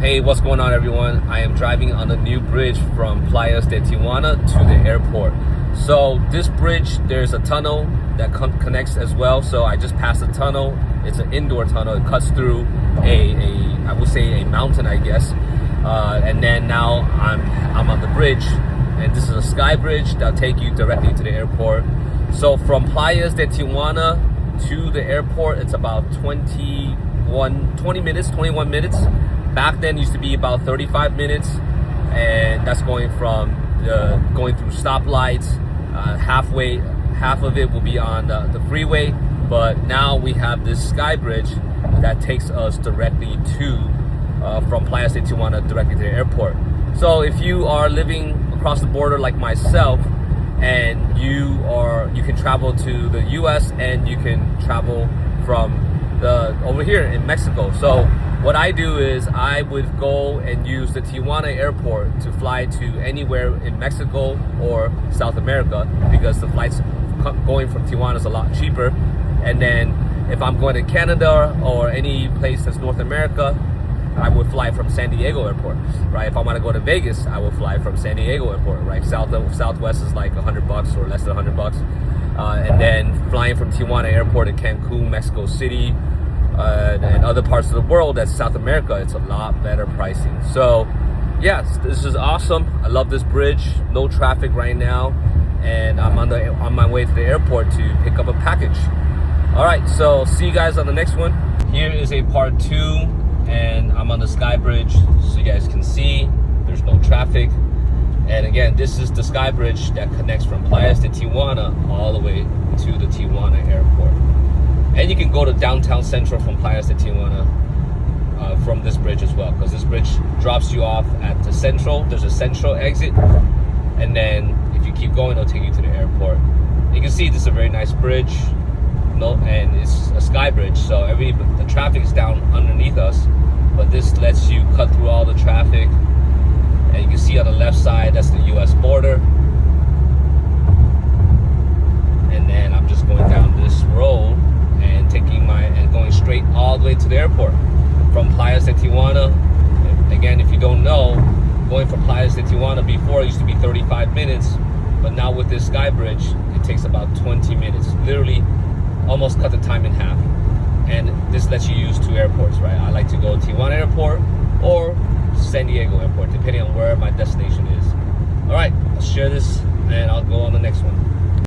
Hey, what's going on, everyone? I am driving on the new bridge from Playas de Tijuana to the airport. So this bridge, there's a tunnel that connects as well. So I just passed the tunnel. It's an indoor tunnel. It cuts through I would say a mountain, I guess. And then now I'm on the bridge, and this is a sky bridge that'll take you directly to the airport. So from Playas de Tijuana to the airport, it's about 21 minutes. Back then used to be about 35 minutes, and that's going through stoplights. Half of it will be on the freeway, but now we have this sky bridge that takes us directly from Playas de Tijuana directly to the airport. So if you are living across the border like myself, and you can travel to the US, and you can travel from over here in Mexico. So what I do is I would go and use the Tijuana airport to fly to anywhere in Mexico or South America, because the flights going from Tijuana is a lot cheaper. And then if I'm going to Canada or any place that's North America, I would fly from San Diego airport, right? If I want to go to Vegas, I would fly from San Diego airport, right? Southwest is like $100 or less than $100. And then flying from Tijuana airport to Cancun, Mexico City, and other parts of the world, that's South America, it's a lot better pricing. So yes, this is awesome. I love this bridge. No traffic right now, and I'm on my way to the airport to pick up a package. All right, so see you guys on the next one. Here is a part 2, and I'm on the sky bridge, so you guys can see there's no traffic. And again, this is the sky bridge that connects from Playas de Tijuana all the way to the Tijuana airport. And you can go to downtown Central from Playas de Tijuana from this bridge as well, because this bridge drops you off at the Central. There's a Central exit, and then if you keep going, it'll take you to the airport. You can see this is a very nice bridge, and it's a sky bridge, so the traffic is down underneath us, but this lets you cut through all the traffic. And you can see on the left side, that's the US border. And then I'm just going down this road and going straight all the way to the airport from Playas de Tijuana. Again, if you don't know, going from Playas de Tijuana before used to be 35 minutes, but now with this sky bridge, it takes about 20 minutes. Literally almost cut the time in half. And this lets you use 2 airports, right? I like to go to Tijuana airport or San Diego airport, depending on where my destination is. All right, I'll share this and I'll go on the next one.